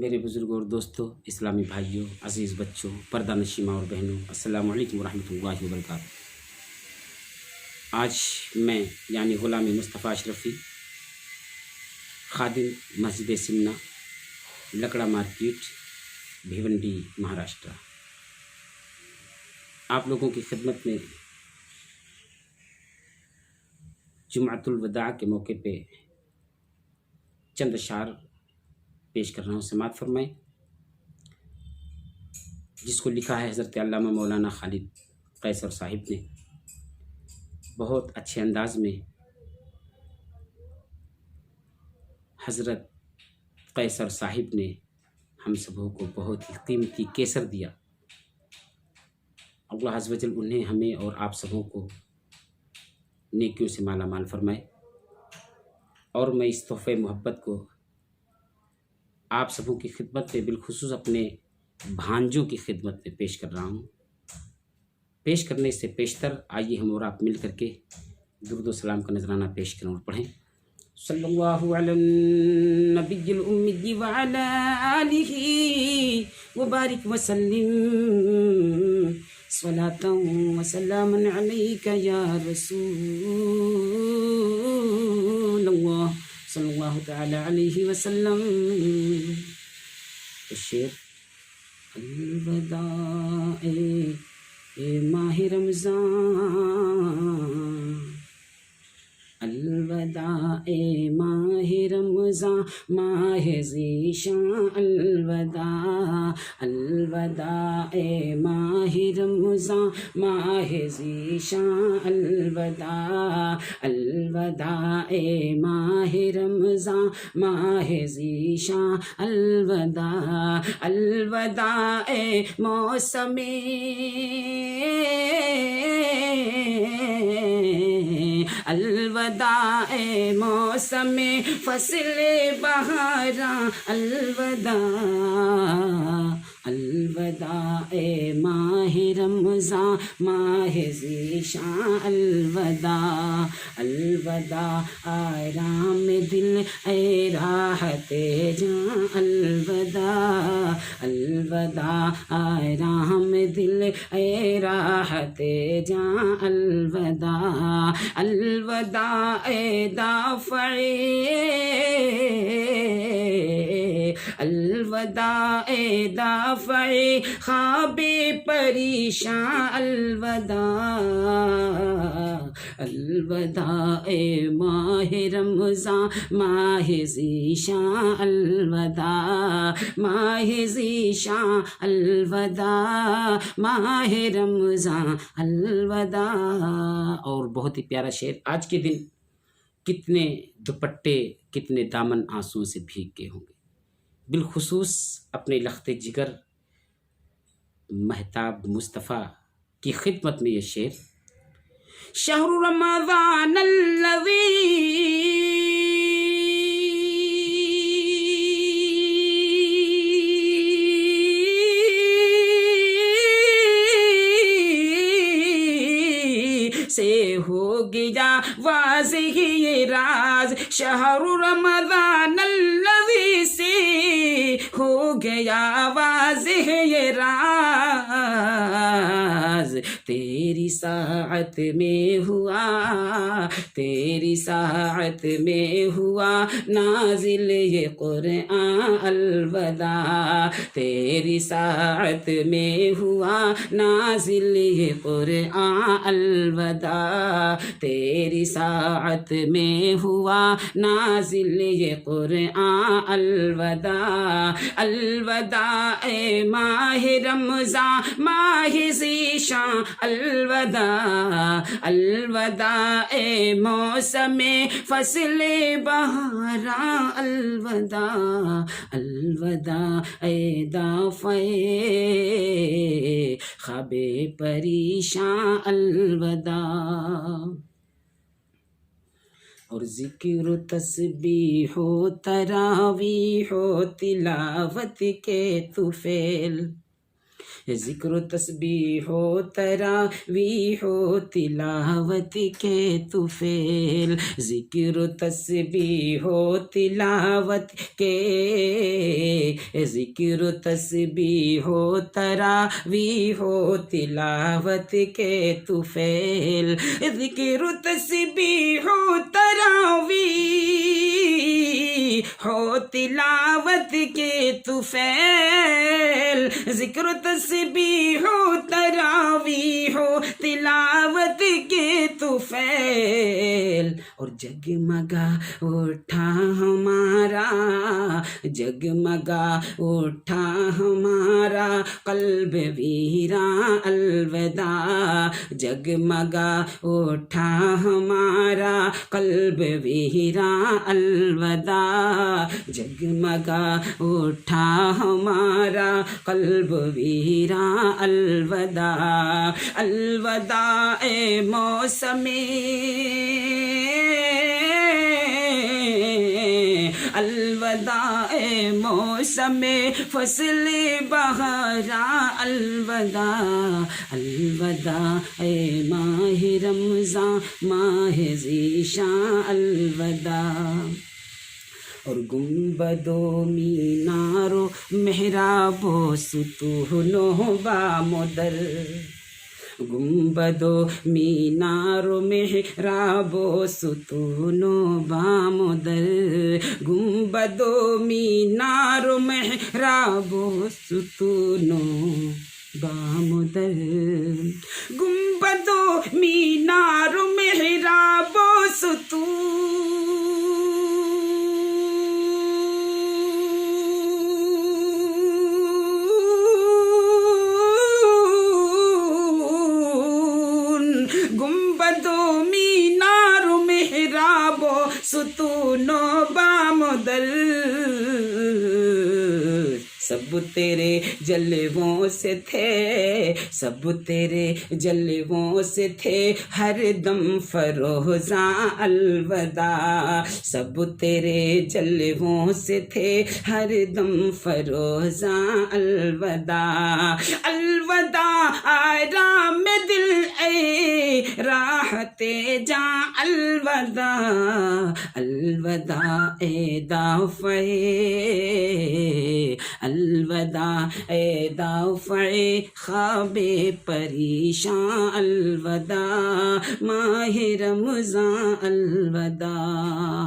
میرے بزرگوں اور دوستوں، اسلامی بھائیوں، عزیز بچوں، پردہ نشین ماں اور بہنوں، السلام علیکم ورحمۃ اللہ وبرکاتہ۔ آج میں یعنی غلام مصطفیٰ اشرفی، خادم مسجد سمنا، لکڑا مارکیٹ، بھیونڈی، مہاراشٹر، آپ لوگوں کی خدمت میں جمعۃ الوداع کے موقع پہ چند اشعار پیش کر رہا ہوں، سماعت فرمائیں، جس کو لکھا ہے حضرت علامہ مولانا خالد قیصر صاحب نے۔ بہت اچھے انداز میں حضرت قیصر صاحب نے ہم سبوں کو بہت ہی قیمتی کیسر دیا۔ اللہ عز و جل انہیں، ہمیں اور آپ سبوں کو نیکیوں سے مالا مال فرمائے۔ اور میں اس تحفہ محبت کو آپ سبوں کی خدمت میں، بالخصوص اپنے بھانجوں کی خدمت میں پیش کر رہا ہوں۔ پیش کرنے سے پیشتر آئیے ہم اور آپ مل کر کے درود و سلام کا نذرانہ پیش کریں اور پڑھیں۔ صلی اللہ علی النبی الامی وعلی آلہ وبارک وسلم، صلاۃ وسلام علیک یا رسول اللہ صلی اللہ تعالی علیہ وسلم۔ شعر: الوداع اے ماہ رمضان، الوداع اے ماہ رمضان، ماہ ذیشان، الوداع، الوداع اے ماہ رمضان، ماہ ذیشان، الوداع، الوداع اے ماہ رمضان، ماہ ذیشان، الوداع، الوداع اے موسم الوداع اے موسم فصل بہاراں، الوداع، الوداع اے ماہ رمضان، ماہ ذیشان، الوداع، الوداع آرام دل اے راحت جاں، الوداع، الوداع آرام دل اے راحت جاں، الوداع، الوداع اے دافع، الوداع اے دافع خواب پریشان، الوداع، الوداع اے ماہ رمضان، ماہ ذیشان، الوداع، ماہ ذیشان، الوداع، ماہ رمضان، الوداع۔ اور بہت ہی پیارا شعر: آج کے دن کتنے دوپٹے، کتنے دامن آنسوؤں سے بھیگ گئے ہوں گے۔ بالخصوص اپنے لخت جگر مہتاب مصطفیٰ کی خدمت میں یہ شعر: شہر رمضان الذی سے ہو گیا واضح یہ راز، شہر رمضان الذی سے ہو گیا واضح یہ راز، تیری ساعت میں ہوا، تیری ساعت میں ہوا نازل یہ قرآن، الوداع، تیری ساعت میں ہوا نازل یہ قرآن، الوداع، تیری ساعت میں ہوا نازل یہ قرآن، الوداع، الوداع اے ماہ رمضان، ماہ ذیشان، الوداع، الوداع اے موسم فصل بہاراں، الوداع، الوداع اے دافع خواب پریشان، الوداع۔ اور ذکر و تسبیح و تراویح و تلاوت کے طفیل، ذکر و تسبیح و تراویح و تلاوت کے تو فعل، ذکر و تسبیح و تلاوت کے، ذکر و تسبیح و تراویح و تلاوت کے تو فعل، ذکر و تسبیح و تراویح و تلاوت کے تو فعل، ذکر و تسبیح و تراویح و تلاوت کے تو فعل، اور جگمگا اٹھا ہمارا، جگمگا اٹھا ہمارا قلب ویراں الوداع، جگمگا اٹھا ہمارا قلب ویراں الوداع، جگمگا اٹھا ہمارا قلب ویراں الوداع، الوداع اے موسم، الوداع اے موسم فصل بہاراں، الوداع، الوداع اے ماہ رمضان ماہ ذیشان، الوداع، اور گنبد و مینار و محراب و ستون و بام و در، گنبد و مینار و محراب و ستون و بام و در، گنبد و مینار و محراب و ستون و بام و در، گنبد و مینار و محراب و ستون ستون و بام و در، سب تیرے جلووں سے تھے، سب تیرے جلووں سے تھے ہر دم فروزاں، الوداع، سب تیرے جلووں سے تھے ہر دم فروزاں، الوداع، الوداع آرام دل اے راحت جاں، الوداع، الوداع اے دافع، الوداع اے دافع خواب پریشان، الوداع ماہ رمضان، الوداع۔